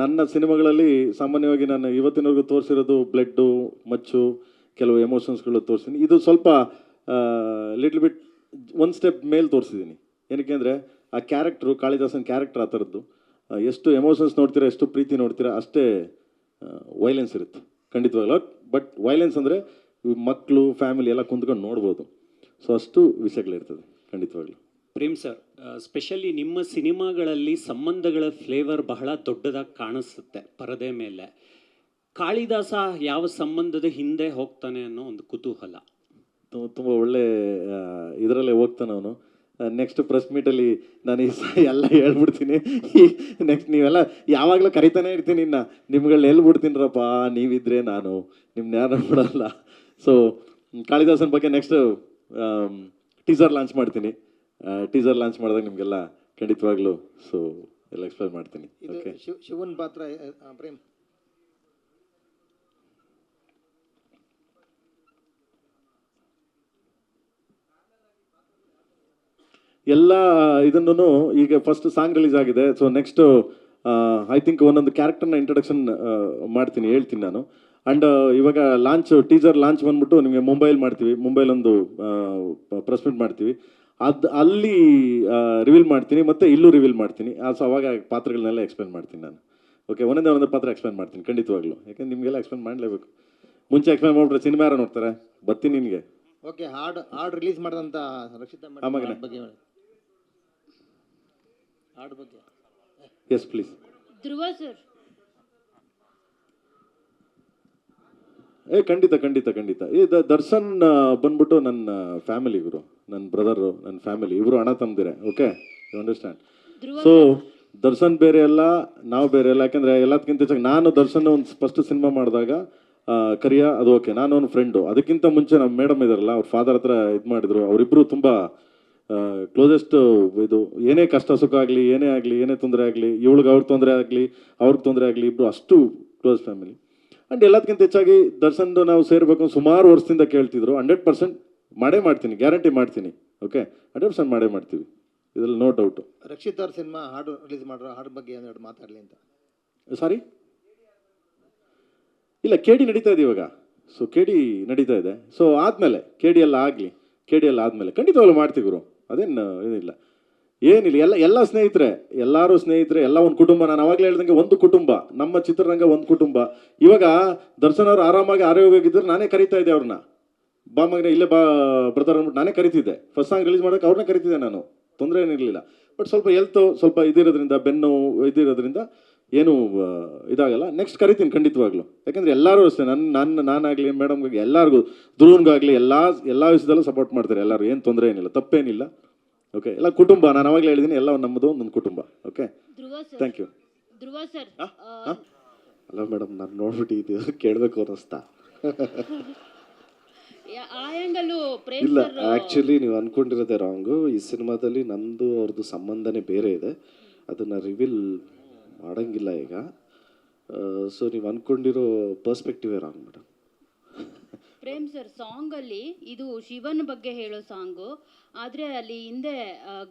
ನನ್ನ ಸಿನಿಮಾಗಳಲ್ಲಿ ಸಾಮಾನ್ಯವಾಗಿ ನಾನು ಇವತ್ತಿನವರೆಗೂ ತೋರಿಸಿರೋದು ಬ್ಲಡ್ಡು, ಮಚ್ಚು, ಕೆಲವು ಎಮೋಷನ್ಸ್ಗಳು ತೋರಿಸ್ತೀನಿ. ಇದು ಸ್ವಲ್ಪ ಲಿಟ್ಲ್ ಬಿಟ್ ಒಂದು ಸ್ಟೆಪ್ ಮೇಲೆ ತೋರಿಸಿದ್ದೀನಿ. ಏನಕ್ಕೆ ಅಂದರೆ ಆ ಕ್ಯಾರೆಕ್ಟ್ರು, ಕಾಳಿದಾಸನ ಕ್ಯಾರೆಕ್ಟರ್ ಆ ಥರದ್ದು. ಎಷ್ಟು ಎಮೋಷನ್ಸ್ ನೋಡ್ತೀರಾ, ಎಷ್ಟು ಪ್ರೀತಿ ನೋಡ್ತೀರಾ, ಅಷ್ಟೇ ವೈಲೆನ್ಸ್ ಇರುತ್ತೆ ಖಂಡಿತವಾಗ್ಲೂ. ಬಟ್ ವೈಲೆನ್ಸ್ ಅಂದರೆ ಮಕ್ಕಳು, ಫ್ಯಾಮಿಲಿ ಎಲ್ಲ ಕುಂತ್ಕೊಂಡು ನೋಡ್ಬೋದು. ಸೊ ಅಷ್ಟು ವಿಷಯಗಳಿರ್ತದೆ ಖಂಡಿತವಾಗ್ಲೂ. ಪ್ರೇಮ್ ಸರ್, ಸ್ಪೆಷಲಿ ನಿಮ್ಮ ಸಿನಿಮಾಗಳಲ್ಲಿ ಸಂಬಂಧಗಳ ಫ್ಲೇವರ್ ಬಹಳ ದೊಡ್ಡದಾಗಿ ಕಾಣಿಸುತ್ತೆ ಪರದೆ ಮೇಲೆ. ಕಾಳಿದಾಸ ಯಾವ ಸಂಬಂಧದ ಹಿಂದೆ ಹೋಗ್ತಾನೆ ಅನ್ನೋ ಒಂದು ಕುತೂಹಲ. ತುಂಬ ಒಳ್ಳೆ ಇದರಲ್ಲೇ ಹೋಗ್ತಾನೆ ಅವನು. ನೆಕ್ಸ್ಟ್ ಪ್ರೆಸ್ ಮೀಟಲ್ಲಿ ನಾನು ಎಲ್ಲ ಹೇಳ್ಬಿಡ್ತೀನಿ. ನೆಕ್ಸ್ಟ್ ನೀವೆಲ್ಲ ಯಾವಾಗಲೂ ಕರಿತಾನೆ ಇರ್ತೀನಿ, ನಿಮ್ಗಳನ್ನ ಹೇಳ್ಬಿಡ್ತೀನಿರಪ್ಪ, ನೀವಿದ್ರೆ ನಾನು ನಿಮ್ಮನ್ನ ಯಾರು ಬಿಡಲ್ಲ. ಸೊ ಕಾಳಿದಾಸನ ಬಗ್ಗೆ ನೆಕ್ಸ್ಟ್ ಟೀಸರ್ ಲಾಂಚ್ ಮಾಡ್ತೀನಿ. ಟೀಸರ್ ಲಾಂಚ್ ಮಾಡಿದಾಗ ನಿಮಗೆಲ್ಲ ಖಂಡಿತವಾಗ್ಲೂ ಸೊ ಎಲ್ಲ ಎಕ್ಸ್ಪ್ಲೈನ್ ಮಾಡ್ತೀನಿ. ಓಕೆ, ಶಿವನ್ ಪಾತ್ರ ಪ್ರೇಮ್ ಎಲ್ಲ ಇದನ್ನು ಈಗ ಫಸ್ಟ್ ಸಾಂಗ್ ರಿಲೀಸ್ ಆಗಿದೆ. ಸೊ ನೆಕ್ಸ್ಟು ಐ ಥಿಂಕ್ ಒಂದೊಂದು ಕ್ಯಾರೆಕ್ಟರ್ನ ಇಂಟ್ರೊಡಕ್ಷನ್ ಮಾಡ್ತೀನಿ, ಹೇಳ್ತೀನಿ ನಾನು. ಆ್ಯಂಡ್ ಇವಾಗ ಟೀಸರ್ ಲಾಂಚ್ ಬಂದ್ಬಿಟ್ಟು ನಿಮಗೆ ಮುಂಬೈಲಿ ಮಾಡ್ತೀವಿ. ಮುಂಬೈಲೊಂದು ಪ್ರೆಸ್ ಮೀಟ್ ಮಾಡ್ತೀವಿ. ಅಲ್ಲಿ ರಿವೀಲ್ ಮಾಡ್ತೀನಿ, ಮತ್ತು ಇಲ್ಲೂ ರಿವೀಲ್ ಮಾಡ್ತೀನಿ. ಸೊ ಅವಾಗ ಪಾತ್ರಗಳನ್ನೆಲ್ಲ ಎಕ್ಸ್ಪ್ಲೇನ್ ಮಾಡ್ತೀನಿ ನಾನು. ಓಕೆ, ಒಂದೊಂದೇ ಪಾತ್ರ ಎಕ್ಸ್ಪ್ಲೇನ್ ಮಾಡ್ತೀನಿ ಖಂಡಿತವಾಗ್ಲೂ. ಯಾಕಂದ್ರೆ ನಿಮಗೆಲ್ಲ ಎಕ್ಸ್ಪ್ಲೇನ್ ಮಾಡಲೇಬೇಕು. ಮುಂಚೆ ಎಕ್ಸ್ಪ್ಲೇನ್ ಮಾಡಿಬಿಟ್ರೆ ಸಿನಿಮಾ ಯಾರು ನೋಡ್ತಾರೆ? ಬರ್ತೀನಿ ನಿನಗೆ. ಓಕೆ, ಹಾಡು ರಿಲೀಸ್ ಮಾಡಿದಂಥ ರಕ್ಷಿತಾ ಆಮೇಲೆ ಬಗ್ಗೆ ಹಾಡು ಬಗ್ಗೆ. Yes please. ಧ್ರುವ ಸರ್, ಖಂಡಿತ ಖಂಡಿತ ಖಂಡಿತ. ದರ್ಶನ್ ಬಂದ್ಬಿಟ್ಟು ನನ್ನ ಫ್ಯಾಮಿಲಿ, ಇವರು ನನ್ನ ಬ್ರದರು, ನನ್ನ ಫ್ಯಾಮಿಲಿ, ಇವರು ಅಣ್ಣ ತಮ್ಮದಿರೆ. Okay, you understand. So Darshan ಬೇರೆ ಅಲ್ಲ, ನಾವು ಬೇರೆ ಅಲ್ಲ. ಯಾಕೆಂದರೆ ಎಲ್ಲದಕ್ಕಿಂತ ಹೆಚ್ಚಾಗಿ ನಾನು ದರ್ಶನ್ ಒಂದು ಫಸ್ಟ್ ಸಿನಿಮಾ ಮಾಡಿದಾಗ ಕರಿಯ ಅದು ಓಕೆ, ನಾನು ಒಂದು ಫ್ರೆಂಡು. ಅದಕ್ಕಿಂತ ಮುಂಚೆ ನಮ್ಮ ಮೇಡಮ್ ಇದಾರಲ್ಲ, ಅವ್ರ ಫಾದರ್ ಹತ್ರ ಇದು ಮಾಡಿದ್ರು. ಅವರಿಬ್ಬರು ತುಂಬ ಕ್ಲೋಸೆಸ್ಟ್. ಇದು ಏನೇ ಕಷ್ಟ ಸುಖ ಆಗಲಿ, ಏನೇ ಆಗಲಿ, ಏನೇ ತೊಂದರೆ ಆಗಲಿ, ಇವಳಿಗೆ ಅವ್ರಿಗೆ ತೊಂದರೆ ಆಗಲಿ, ಅವ್ರಿಗೆ ತೊಂದರೆ ಆಗಲಿ, ಇಬ್ಬರು ಅಷ್ಟು ಕ್ಲೋಸ್ ಫ್ಯಾಮಿಲಿ. ಆ್ಯಂಡ್ ಎಲ್ಲದಕ್ಕಿಂತ ಹೆಚ್ಚಾಗಿ ದರ್ಶನ್ದು ನಾವು ಸೇರಬೇಕು ಸುಮಾರು ವರ್ಷದಿಂದ ಕೇಳ್ತಿದ್ರು. 100% ಮಾಡೇ ಮಾಡ್ತೀನಿ, ಗ್ಯಾರಂಟಿ ಮಾಡ್ತೀನಿ. ಓಕೆ, 100% ಮಾಡೇ ಮಾಡ್ತೀವಿ, ಇದರಲ್ಲಿ ನೋ ಡೌಟು. ರಕ್ಷಿತ್ ಅವ್ರ ಸಿನಿಮಾ ಹಾಡು ರಿಲೀಸ್ ಮಾಡಿರೋ ಹಾಡು ಬಗ್ಗೆ ಒಂದೆರಡು ಮಾತಾಡಲಿ ಅಂತ. ಸಾರಿ, ಇಲ್ಲ, ಕೆ ಡಿ ನಡೀತಾ ಇದೆ ಇವಾಗ. ಸೊ ಕೆ ಡಿ ನಡೀತಾ ಇದೆ. ಸೊ ಆದಮೇಲೆ ಕೆ ಡಿ ಎಲ್ಲ ಆಗಲಿ, ಕೆ ಡಿ ಎಲ್ಲ ಆದಮೇಲೆ ಖಂಡಿತವಾಗ್ಲೂ ಮಾಡ್ತೀವಿ ಗುರು. ಅದೇನು ಏನಿಲ್ಲ, ಎಲ್ಲ ಸ್ನೇಹಿತರೆ, ಎಲ್ಲರೂ ಸ್ನೇಹಿತರೆ, ಎಲ್ಲ ಒಂದು ಕುಟುಂಬ. ನಾನು ಅವಾಗಲೇ ಹೇಳ್ದಂಗೆ ಒಂದು ಕುಟುಂಬ, ನಮ್ಮ ಚಿತ್ರರಂಗ ಒಂದು ಕುಟುಂಬ. ಇವಾಗ ದರ್ಶನ್ ಅವರು ಆರಾಮಾಗಿ ಆರೋಗ್ಯವಾಗಿದ್ದರೆ ನಾನೇ ಕರಿತಾ ಇದ್ದೆ ಅವ್ರನ್ನ. ಬಾ ಮಗನೇ ಇಲ್ಲೇ ಬಾ ಬ್ರದರ್ ಅಂದ್ಬಿಟ್ಟು ನಾನೇ ಕರಿತಿದ್ದೆ. ಫಸ್ಟ್ ಸಾಂಗ್ ರಿಲೀಸ್ ಮಾಡೋಕೆ ಅವ್ರನ್ನೇ ಕರಿತಿದ್ದೆ ನಾನು, ತೊಂದರೆ ಏನಿರಲಿಲ್ಲ. ಬಟ್ ಸ್ವಲ್ಪ ಹೆಲ್ತು ಸ್ವಲ್ಪ ಇದಿರೋದ್ರಿಂದ, ಬೆನ್ನು ಇದಿರೋದ್ರಿಂದ ಏನು ಇದಾಗಲ್ಲ. ನೆಕ್ಸ್ಟ್ ಕರಿತೀನಿ ಖಂಡಿತವಾಗ್ಲು. ಯಾಕಂದರೆ ಎಲ್ಲರೂ ಅಷ್ಟೇ, ನಾನಾಗಲಿ, ಮೇಡಮ್ಗಾಗಿ, ಎಲ್ಲರಿಗೂ, ಧ್ರುವನ್ಗಾಗಲಿ ಎಲ್ಲ ವಿಷಯದಲ್ಲೂ ಸಪೋರ್ಟ್ ಮಾಡ್ತಾರೆ ಎಲ್ಲರೂ. ಏನು ತೊಂದರೆ ಏನಿಲ್ಲ, ತಪ್ಪೇನಿಲ್ಲ. ಓಕೆ, ಎಲ್ಲ ಕುಟುಂಬ. ನಾನು ಅವಾಗಲೇ ಹೇಳಿದ್ದೀನಿ, ಎಲ್ಲ ನಮ್ಮದು ಒಂದೊಂದು ಕುಟುಂಬ. Okay, thank you. Dhruva sir, ಅಲ್ಲ ಮೇಡಮ್, ನಾನು ನೋಡ್ಬಿಟ್ಟು ಇದು ಕೇಳಬೇಕು ಅನ್ನಿಸ್ತಾ. ಆ ಆ್ಯಂಗಲ್ಲು ಪ್ರೇಮ್ ಇಲ್ಲ ಸರ್ ಆ್ಯಕ್ಚುಲಿ ನೀವು ಅಂದ್ಕೊಂಡಿರೋದೇ ರಾಂಗು. ಈ ಸಿನಿಮಾದಲ್ಲಿ ನಂದು ಅವ್ರದ್ದು ಸಂಬಂಧನೇ ಬೇರೆ ಇದೆ, ಅದನ್ನು ರಿವೀಲ್ ಮಾಡೋಂಗಿಲ್ಲ ಈಗ. ಸೊ ನೀವು ಅಂದ್ಕೊಂಡಿರೋ ಪರ್ಸ್ಪೆಕ್ಟಿವೇ ರಾಂಗ್ ಮೇಡಮ್. ಪ್ರೇಮ್ ಸರ್ ಸಾಂಗಲ್ಲಿ ಇದು ಶಿವನ ಬಗ್ಗೆ ಹೇಳೋ ಸಾಂಗು, ಆದರೆ ಅಲ್ಲಿ ಹಿಂದೆ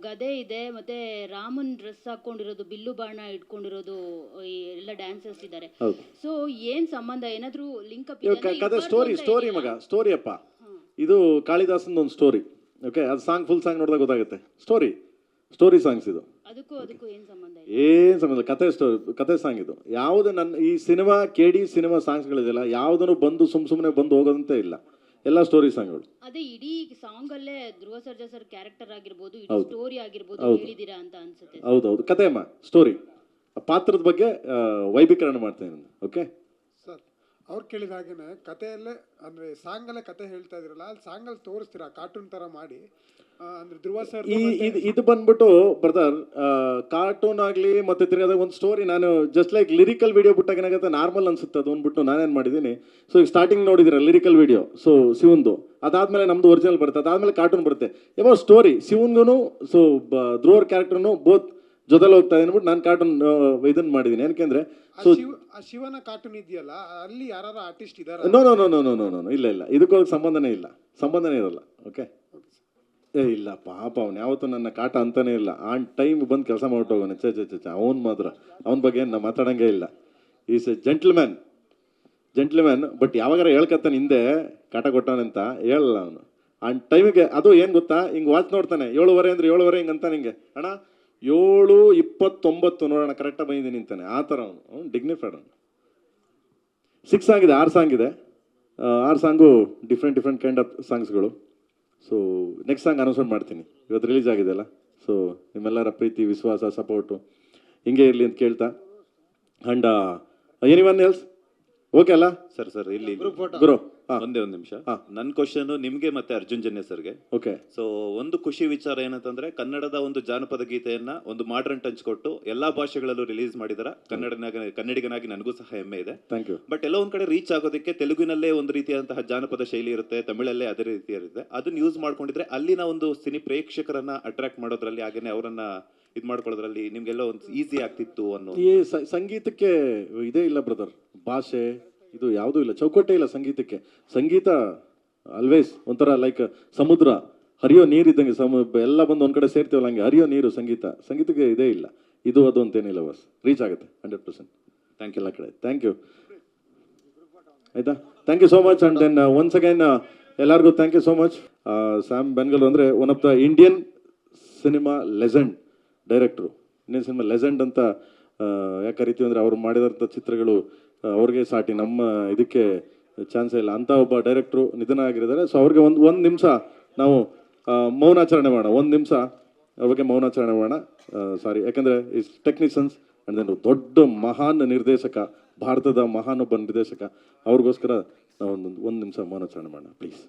ಗದೆ ಇದೆ, ಮತ್ತು ರಾಮನ್ ಡ್ರೆಸ್ ಹಾಕ್ಕೊಂಡಿರೋದು, ಬಿಲ್ಲು ಬಾಣ ಇಟ್ಕೊಂಡಿರೋದು ಈ ಎಲ್ಲ ಡ್ಯಾನ್ಸರ್ಸ್ ಇದ್ದಾರೆ. ಸೊ ಏನು ಸಂಬಂಧ, ಏನಾದರೂ ಲಿಂಕ್ ಅಪ್ ಕತೆ ಸ್ಟೋರಿ ಮಗ, ಸ್ಟೋರಿ ಅಪ್ಪ. ಇದು ಕಾಳಿದಾಸಂದು ಒಂದು ಸ್ಟೋರಿ. ಓಕೆ, ಅದು ಸಾಂಗ್ ಫುಲ್ ಸಾಂಗ್ ನೋಡಿದಾಗ ಗೊತ್ತಾಗುತ್ತೆ. ಸ್ಟೋರಿ ಸಾಂಗ್ಸ್ ಇದು. ಅದಕ್ಕೂ ಏನು ಸಂಬಂಧ? ಏನು ಸಂಬಂಧ, ಕತೆ ಸಾಂಗ್ ಇದು. ಯಾವುದು ನನ್ನ ಈ ಸಿನಿಮಾ ಸಿನಿಮಾ ಸಾಂಗ್ಸ್ಗಳಿದೆಯಲ್ಲ, ಯಾವುದನ್ನು ಬಂದು ಸುಮ್ಮನೆ ಬಂದು ಹೋಗೋದಂತೆ ಇಲ್ಲ, ಎಲ್ಲ ಸ್ಟೋರಿ ಸಾಂಗ್ಗಳು. ಅದೇ ಇಡೀ ಸಾಂಗ್ ಅಲ್ಲೇ ಧ್ರುವ ಸರ್ಜಾ ಸರ್ ಕ್ಯಾರೆಕ್ಟರ್ ಆಗಿರ್ಬೋದು, ಇಡೀ ಸ್ಟೋರಿ ಆಗಿರ್ಬೋದು ಹೇಳಿದೀರಾ ಅಂತ ಅನ್ಸುತ್ತೆ. ಹೌದೌದು, ಕತೆ ಅಮ್ಮ, ಸ್ಟೋರಿ, ಪಾತ್ರದ ಬಗ್ಗೆ ವೈಭೀಕರಣ ಮಾಡ್ತೇನೆ. ಓಕೆ ಸರ್, ಅವ್ರು ಕೇಳಿದ ಹಾಗೇನೆ ಕಥೆಯಲ್ಲೇ ಅಂದರೆ ಸಾಂಗಲ್ಲೇ ಕತೆ ಹೇಳ್ತಾ ಇದ್ರಲ್ಲ, ಅಲ್ಲಿ ಸಾಂಗಲ್ಲಿ ತೋರಿಸ್ತೀರಾ ಕಾರ್ಟೂನ್ ಥರ ಮಾಡಿ, ಅಂದರೆ ಧ್ರುವ ಸರ್ ಇದು ಬಂದ್ಬಿಟ್ಟು ಬ್ರದರ್, ಕಾರ್ಟೂನ್ ಆಗಲಿ ಮತ್ತೆ ತಿರ್ಗಾದಾಗ ಒಂದು ಸ್ಟೋರಿ, ನಾನು ಜಸ್ಟ್ ಲೈಕ್ ಲಿರಿಕಲ್ ವಿಡಿಯೋ ಬಿಟ್ಟಾಗ ಏನಾಗುತ್ತೆ, ನಾರ್ಮಲ್ ಅನ್ಸುತ್ತೆ ಅದು ಅಂದ್ಬಿಟ್ಟು ನಾನೇನು ಮಾಡಿದ್ದೀನಿ. ಸೊ ಈಗ ಸ್ಟಾರ್ಟಿಂಗ್ ನೋಡಿದಿರ ಲಿರಿಕಲ್ ವಿಡಿಯೋ, ಸೊ ಶಿವಂದು, ಅದಾದಮೇಲೆ ನಮ್ಮದು ಒರಿಜಿನಲ್ ಬರುತ್ತೆ, ಅದಾದಮೇಲೆ ಕಾರ್ಟೂನ್ ಬರುತ್ತೆ. ಯಾವ ಸ್ಟೋರಿ ಶಿವನ್ಗೂ ಸೊ ಧ್ರುವರ್ ಕ್ಯಾರೆಕ್ಟರ್ನು ಬೋತ್ ಜೊತೆಲಿ ಹೋಗ್ತಾ ಇದೆ ಅಂದ್ಬಿಟ್ಟು ನಾನು ಕಾರ್ಟೂನ್ ಇದನ್ನು ಮಾಡಿದ್ದೀನಿ. ಏನಕ್ಕೆ ಸೊ ಆ ಶಿವನ ಕಾರ್ಟೂನ್ ಇದೆಯಲ್ಲ, ಅಲ್ಲಿ ಯಾರು ಆರ್ಟಿಸ್ಟ್ ಇದ್ದಾರೆ? ನೋ, ಇಲ್ಲ, ಇದಕ್ಕೂ ಸಂಬಂಧನೇ ಇರಲ್ಲ. ಓಕೆ, ಇಲ್ಲ ಪಾಪ, ಅವ್ನು ಯಾವತ್ತೂ ನನ್ನ ಕಾಟ ಅಂತಾನೆ ಇಲ್ಲ. ಆನ್ ಟೈಮ್ ಬಂದು ಕೆಲಸ ಮಾಡ್ಬಿಟ್ಟೋಗೋನೆ. ಅವ್ನು ಮಾತ್ರ ಅವನ ಬಗ್ಗೆ ಏನು ನಾವು ಮಾತಾಡೋಂಗೇ ಇಲ್ಲ. Is A gentleman. ಬಟ್ ಯಾವಾಗಾರ ಹೇಳ್ಕತ್ತಾನೆ ಹಿಂದೆ ಕಾಟ ಕೊಟ್ಟವನೆ ಅಂತ, ಹೇಳಲ್ಲ ಅವನು ಆನ್ ಟೈಮಿಗೆ. ಅದು ಏನು ಗೊತ್ತಾ, ಹಿಂಗೆ ವಾಚ್ ನೋಡ್ತಾನೆ, 7:15 ಅಂದ್ರೆ 7:15 ಹಿಂಗೆ ಅಂತ, ನಿಂಗೆ ಅಣ್ಣ 7:29 ನೋಡೋಣ ಕರೆಕ್ಟಾಗಿ ಬಂದಿದ್ದೀನಿ ಅಂತಾನೆ. ಆ ಥರ ಅವನು ಡಿಗ್ನಿಫೈಡ್. ಅವನು 6 ಆಗಿದೆ, 6 ಸಾಂಗ್ ಇದೆ. 6 ಸಾಂಗು ಡಿಫ್ರೆಂಟ್ ಕೈಂಡ್ ಆಫ್ ಸಾಂಗ್ಸ್ಗಳು. ಸೊ ನೆಕ್ಸ್ಟ್ ಸಾಂಗ್ ಅನೌನ್ಸ್ಮೆಂಟ್ ಮಾಡ್ತೀನಿ, ಇವತ್ತು ರಿಲೀಸ್ ಆಗಿದೆಯಲ್ಲ. ಸೊ ನಿಮ್ಮೆಲ್ಲರ ಪ್ರೀತಿ, ವಿಶ್ವಾಸ, ಸಪೋರ್ಟು ಹಿಂಗೆ ಇರಲಿ ಅಂತ ಕೇಳ್ತಾ, ಆ್ಯಂಡ್ ಎನಿವನ್ ಎಲ್ಸ್ ಓಕೆ ಅಲ್ಲ ಸರ್ ಇಲ್ಲಿ ಗುರು ಒಂದೇ ಒಂದು ನಿಮಿಷ. ನನ್ನ ಕ್ವಶನ್ ನಿಮ್ಗೆ ಮತ್ತೆ ಅರ್ಜುನ್ ಜನ್ಯ ಸರ್ಗೆ. ಓಕೆ, ಸೊ ಒಂದು ಖುಷಿ ವಿಚಾರ ಏನಂತಂದ್ರೆ, ಕನ್ನಡದ ಒಂದು ಜಾನಪದ ಗೀತೆಯನ್ನ ಒಂದು ಮಾಡರ್ನ್ ಟಚ್ ಕೊಟ್ಟು ಎಲ್ಲಾ ಭಾಷೆಗಳಲ್ಲೂ ರಿಲೀಸ್ ಮಾಡಿದಾರ. ಕನ್ನಡಿಗನಾಗಿ ನನಗೂ ಸಹ ಹೆಮ್ಮೆ ಇದೆ. Thank you. ಬಟ್ ಎಲ್ಲ ಒಂದ್ ಕಡೆ ರೀಚ್ ಆಗೋದಕ್ಕೆ ತೆಲುಗಿನಲ್ಲೇ ಒಂದು ರೀತಿಯಾದಂತಹ ಜಾನಪದ ಶೈಲಿ ಇರುತ್ತೆ, ತಮಿಳಲ್ಲೇ ಅದೇ ರೀತಿ ಇರುತ್ತೆ. ಅದನ್ನ ಯೂಸ್ ಮಾಡ್ಕೊಂಡಿದ್ರೆ ಅಲ್ಲಿನ ಒಂದು ಸಿನಿ ಪ್ರೇಕ್ಷಕರನ್ನ ಅಟ್ರಾಕ್ಟ್ ಮಾಡೋದ್ರಲ್ಲಿ, ಹಾಗೇನೆ ಅವರನ್ನ ಇದು ಮಾಡ್ಕೊಳ್ಳೋದ್ರಲ್ಲಿ ನಿಮ್ಗೆಲ್ಲ ಒಂದು ಈಸಿ ಆಗ್ತಿತ್ತು ಅನ್ನೋ. ಈ ಸಂಗೀತಕ್ಕೆ ಇದೇ ಇಲ್ಲ ಬ್ರದರ್, ಭಾಷೆ ಇದು ಯಾವುದೂ ಇಲ್ಲ, ಚೌಕಟ್ಟೇ ಇಲ್ಲ ಸಂಗೀತಕ್ಕೆ. ಸಂಗೀತ ಆಲ್ವೇಸ್ ಒಂಥರ ಲೈಕ್ ಸಮುದ್ರ, ಹರಿಯೋ ನೀರು ಇದ್ದಂಗೆ. ಎಲ್ಲ ಬಂದು ಒಂದು ಕಡೆ ಸೇರ್ತೀವಲ್ಲ, ಹಂಗೆ ಹರಿಯೋ ನೀರು ಸಂಗೀತಕ್ಕೆ ಇದೇ ಇಲ್ಲ. ಇದು ಅದು ಅಂತೇನಿಲ್ಲ, ಬಸ್ ರೀಚ್ ಆಗುತ್ತೆ 100%. ಥ್ಯಾಂಕ್ ಯು ಎಲ್ಲ ಕಡೆ. ಥ್ಯಾಂಕ್ ಯು, ಆಯಿತಾ. Thank you so much. And then once again ಎಲ್ಲರಿಗೂ thank you so much. Shyam Benegal ಅಂದರೆ one of the Indian cinema legend ಡೈರೆಕ್ಟ್ರು. ಇಂಡಿಯನ್ ಸಿನಿಮಾ ಲೆಜೆಂಡ್ ಅಂತ ಯಾಕೆ ಕರಿತೀವಿ ಅಂದರೆ, ಅವ್ರು ಮಾಡಿದಂಥ ಚಿತ್ರಗಳು ಅವ್ರಿಗೆ ಸಾಟಿ, ನಮ್ಮ ಇದಕ್ಕೆ ಚಾನ್ಸೇ ಇಲ್ಲ ಅಂತ ಒಬ್ಬ ಡೈರೆಕ್ಟ್ರು ನಿಧನ ಆಗಿದ್ದಾರೆ. ಸೊ ಅವ್ರಿಗೆ ಒಂದು ನಿಮಿಷ ನಾವು ಮೌನಾಚರಣೆ ಮಾಡೋಣ. 1 ನಿಮಿಷ ಅವ್ರ ಬಗ್ಗೆ ಮೌನಾಚರಣೆ ಮಾಡೋಣ. ಸಾರಿ, ಯಾಕಂದರೆ ಈ ಟೆಕ್ನಿಷಿಯನ್ಸ್ ಆ್ಯಂಡ್ ದೆನ್ ದೊಡ್ಡ ಮಹಾನ್ ನಿರ್ದೇಶಕ, ಭಾರತದ ಮಹಾನ್ ಒಬ್ಬ ನಿರ್ದೇಶಕ, ಅವ್ರಿಗೋಸ್ಕರ ನಾವು ಒಂದು ನಿಮಿಷ ಮೌನಾಚರಣೆ ಮಾಡೋಣ ಪ್ಲೀಸ್.